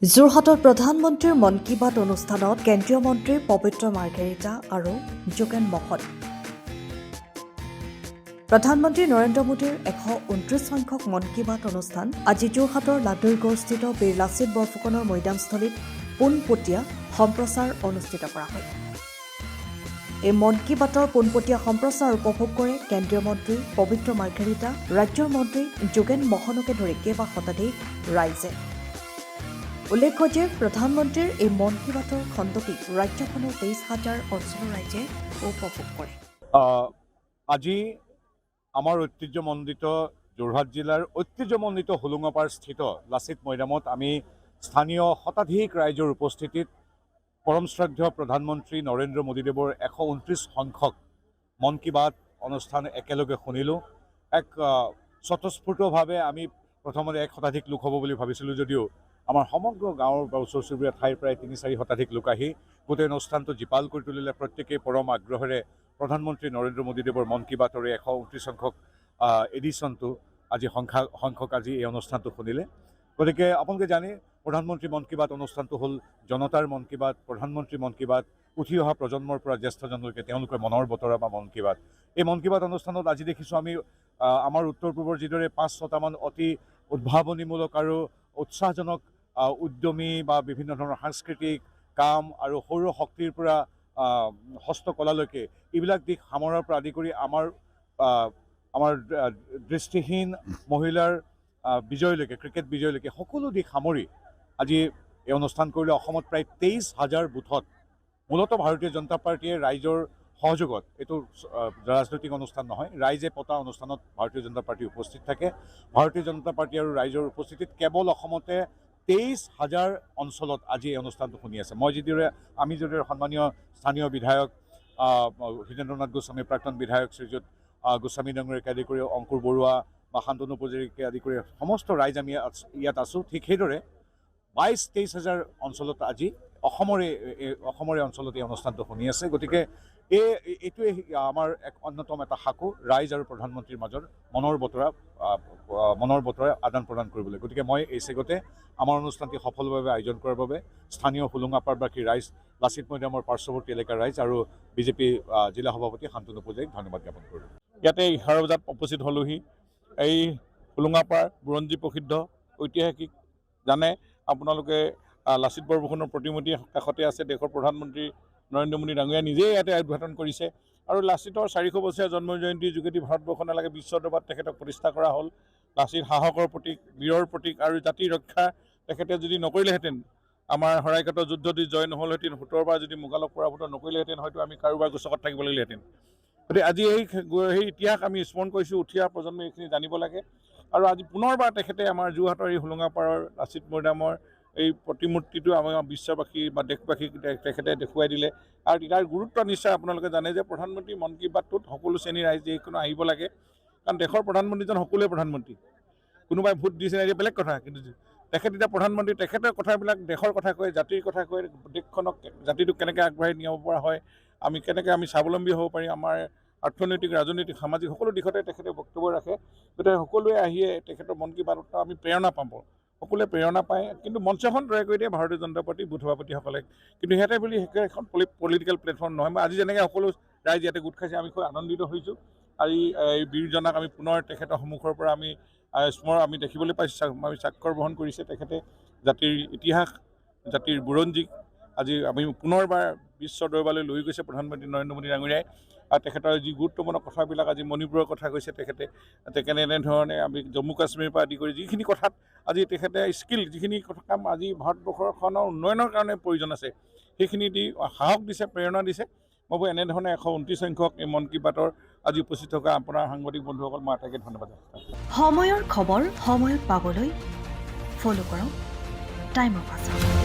যোৰহাটত প্ৰধানমন্ত্ৰীৰ মন কী বাত অনুষ্ঠানত কেন্দ্ৰীয় মন্ত্ৰী পবিত্ৰ মাৰ্ঘেৰিটা আৰু যোগেন মহন। প্ৰধানমন্ত্ৰী নৰেন্দ্ৰ মোদীৰ 129 সংখ্যক মন কী বাত অনুষ্ঠান আজি যোৰহাটৰ লাডুৰগড়স্থিত বীৰ লাচিত বৰফুকনৰ মৈদামস্থলীত পোনপটীয়া সম্প্ৰচাৰ অনুষ্ঠিত কৰা হয়। এই মন কী বাতৰ পোনপটীয়া সম্প্ৰচাৰ উপভোগ কৰে কেন্দ্ৰীয় মন্ত্ৰী পবিত্ৰ মাৰ্ঘেৰিটা, ৰাজ্যৰ মন্ত্ৰী যোগেন মহনকে ধৰি কেইবা শতাধিক ৰাইজে। উল্লেখ্য যে প্ৰধানমন্ত্ৰীৰ এই মন কী বাতৰ খণ্ডটি ৰাজ্যখনৰ 23,000 অঞ্চলৰ ৰাইজে উপভোগ কৰে। আজি আমাৰ ঐতিহ্যমণ্ডিত যোৰহাট জিলাৰ ঐতিহ্যমণ্ডিত হোলোঙাপাৰ স্থিত লাচিত মৈদামত আমি স্থানীয় শতাধিক ৰাইজৰ উপস্থিতিত পৰম শ্ৰদ্ধেয় প্ৰধানমন্ত্ৰী নৰেন্দ্ৰ মোদীদেৱৰ 129 সংখ্যক মন কী বাত অনুষ্ঠান একেলগে শুনিলোঁ। এক স্বতঃস্ফূৰ্তভাৱে আমি প্ৰথমতে 1 শতাধিক লোক হ'ব বুলি ভাবিছিলোঁ যদিও আমাৰ সমগ্ৰ গাঁৱৰ বা ওচৰ চুবুৰীয়া ঠাইৰ প্ৰায় 3-4 শতাধিক লোক আহি গোটেই অনুষ্ঠানটো জীপাল কৰি তুলিলে। প্ৰত্যেকেই পৰম আগ্ৰহেৰে প্ৰধানমন্ত্ৰী নৰেন্দ্ৰ মোদীদেৱৰ মন কী বাতৰ 129 সংখ্যক এডিশ্যনটো আজি সংখ্যক আজি এই অনুষ্ঠানটো শুনিলে। গতিকে আপোনালোকে জানে প্ৰধানমন্ত্ৰী মন কী বাত অনুষ্ঠানটো হ'ল জনতাৰ মন কী বাত। প্ৰধানমন্ত্ৰী মন কী বাত উঠি অহা প্ৰজন্মৰ পৰা জ্যেষ্ঠজনলৈকে তেওঁলোকৰ মনৰ বতৰা বা মন কী বাত। এই মন কী বাত অনুষ্ঠানত আজি দেখিছোঁ আমি আমাৰ উত্তৰ পূৰ্বৰ যিদৰে 5-6টামান অতি উদ্ভাৱনীমূলক আৰু উৎসাহজনক উদ্যমী বা বিভিন্ন ধৰণৰ সাংস্কৃতিক কাম আৰু সৌৰ শক্তিৰ পৰা হস্তকলালৈকে এইবিলাক দিশ সামৰাৰ পৰা আদি কৰি আমাৰ দৃষ্টিহীন মহিলাৰ বিজয়লৈকে, ক্ৰিকেট বিজয়লৈকে সকলো দিশ সামৰি আজি এই অনুষ্ঠান কৰিলে। অসমত প্ৰায় 23,000 বুথত মূলতঃ ভাৰতীয় জনতা পাৰ্টীয়ে ৰাইজৰ সহযোগত, এইটো ৰাজনৈতিক অনুষ্ঠান নহয়, ৰাইজে পতা অনুষ্ঠানত ভাৰতীয় জনতা পাৰ্টী উপস্থিত থাকে। ভাৰতীয় জনতা পাৰ্টী আৰু ৰাইজৰ উপস্থিতিত কেৱল অসমতে 23,000 অঞ্চলত আজি এই অনুষ্ঠানটো শুনি আছে। আমি যিদৰে সন্মানীয় স্থানীয় বিধায়ক হিতেন্দ্ৰনাথ গোস্বামী, প্ৰাক্তন বিধায়ক শ্ৰীযুত গোস্বামী ডাঙৰীয়াকে আদি কৰি অংকুৰ বৰুৱা বা শান্তনু পূজাৰীকে আদি কৰি সমস্ত ৰাইজ আমি ইয়াত আছোঁ। ঠিক সেইদৰে 22-23,000 অঞ্চলত আজি অসমৰে অঞ্চলত এই অনুষ্ঠানটো শুনি আছে। গতিকে এইটোৱে আমাৰ এক অন্যতম এটা সাঁকো ৰাইজ আৰু প্ৰধানমন্ত্ৰীৰ মাজৰ মনৰ বতৰা আদান প্ৰদান কৰিবলৈ। গতিকে মই এই চেগতে আমাৰ অনুষ্ঠানটি সফলভাৱে আয়োজন কৰাৰ বাবে স্থানীয় হোলোঙাপাৰবাসী ৰাইজ, লাচিত মৈদামৰ পাৰ্শ্বৱৰ্তী এলেকাৰ ৰাইজ আৰু বিজেপি জিলা সভাপতি শান্তনু পূজাৰীক ধন্যবাদ জ্ঞাপন কৰিলোঁ। ইয়াতে 11 বজাত উপস্থিত হ'লোহি। এই হোলোঙাপাৰ বুৰঞ্জী প্ৰসিদ্ধ ঐতিহাসিক জানে আপোনালোকে লাচিত বৰফুকনৰ প্ৰতিমূৰ্তি কাষতে আছে। দেশৰ প্ৰধানমন্ত্ৰী নৰেন্দ্ৰ মোদী ডাঙৰীয়া নিজেই ইয়াতে উদ্ঘাটন কৰিছে আৰু লাচিতৰ 400 বছৰীয়া জন্ম জয়ন্তীৰ যোগেদি ভাৰতবৰ্ষলৈকে বিশ্ব দৰবাৰত তেখেতক প্ৰতিষ্ঠা কৰা হ'ল। লাচিত সাহসৰ প্ৰতীক, বীৰৰ প্ৰতীক আৰু জাতিৰ ৰক্ষা তেখেতে যদি নকৰিলেহেঁতেন, আমাৰ শৰাইঘাটৰ যুদ্ধ যদি জয় নহ'লহেঁতেন, 17 বাৰ যদি মোগলক পৰাভূত নকৰিলেহেঁতেন, হয়তো আমি কাৰোবাৰ গোচকত থাকিব লাগিলেহেঁতেন। গতিকে আজি সেই ইতিহাস আমি স্মৰণ কৰিছোঁ। উঠি অহা প্ৰজন্মই এইখিনি জানিব লাগে আৰু আজি পুনৰবাৰ তেখেতে আমাৰ যোৰহাটৰ এই হোলোঙাপাৰৰ লাচিত মৈদামৰ এই প্ৰতিমূৰ্তিটো আমাৰ বিশ্ববাসী বা দেশবাসীক তেখেতে দেখুৱাই দিলে। আৰু তাৰ গুৰুত্ব নিশ্চয় আপোনালোকে জানে যে প্ৰধানমন্ত্ৰী মন কী বাতটোত সকলো শ্ৰেণীৰ ৰাইজ যিকোনো আহিব লাগে, কাৰণ দেশৰ প্ৰধানমন্ত্ৰীজন সকলোৱে প্ৰধানমন্ত্ৰী। কোনোবাই ভোট দিছে এতিয়া বেলেগ কথা, কিন্তু তেখেত এতিয়া প্ৰধানমন্ত্ৰী, তেখেতৰ কথাবিলাক দেশৰ কথা কয়, জাতিৰ কথা কয়, দেশখনক জাতিটোক কেনেকৈ আগবঢ়াই নিব পৰা হয়, কেনেকৈ আমি স্বাৱলম্বী হ'ব পাৰিম, আমাৰ অৰ্থনৈতিক, ৰাজনৈতিক, সামাজিক সকলো দিশতে তেখেতে বক্তব্য ৰাখে। গতিকে সকলোৱে আহিয়ে তেখেতৰ মন কী বাতত আমি প্ৰেৰণা পাব, সকলোৱে প্ৰেৰণা পায়। কিন্তু মঞ্চখন তৈয়াৰ কৰি দিয়ে ভাৰতীয় জনতা পাৰ্টী বুথ সভাপতিসকলে, কিন্তু সিহঁতে বুলি এখন পলিটিকেল প্লেটফৰ্ম নহয়। মই আজি যেনেকৈ সকলো ৰাইজ ইয়াতে গোট খাইছে, আমি খুব আনন্দিত হৈছোঁ। আজি এই বীৰজনাক আমি পুনৰ তেখেতৰ সন্মুখৰ পৰা আমি দেখিবলৈ পাইছোঁ, আমি স্বাক্ষৰ গ্ৰহণ কৰিছে তেখেতে জাতিৰ ইতিহাস, জাতিৰ বুৰঞ্জীক আজি আমি পুনৰবাৰ বিশ্ব দৰবাৰলৈ লৈ গৈছে প্ৰধানমন্ত্ৰী নৰেন্দ্ৰ মোদী ডাঙৰীয়াই। আৰু তেখেতৰ যি গুৰুত্বপূৰ্ণ কথাবিলাক আজি মণিপুৰৰ কথা কৈছে তেখেতে, কেনেধৰণে আমি জম্মু কাশ্মীৰৰ পৰা আদি কৰি যিখিনি কথাত আজি তেখেতে যিখিনি কাম আজি ভাৰতবৰ্ষখনৰ উন্নয়নৰ কাৰণে প্ৰয়োজন আছে, সেইখিনি দি সাহস দিছে, প্ৰেৰণা দিছে। মই ভাবোঁ এনেধৰণে 129 সংখ্যক এই মন কী বাতৰ আজি উপস্থিত থকা আপোনাৰ সাংবাদিক বন্ধুসকল মই আটাইকে ধন্যবাদ। সময়ৰ খবৰ সময়ত পাবলৈ ফ'ল' কৰক টাইম অফ আছাম।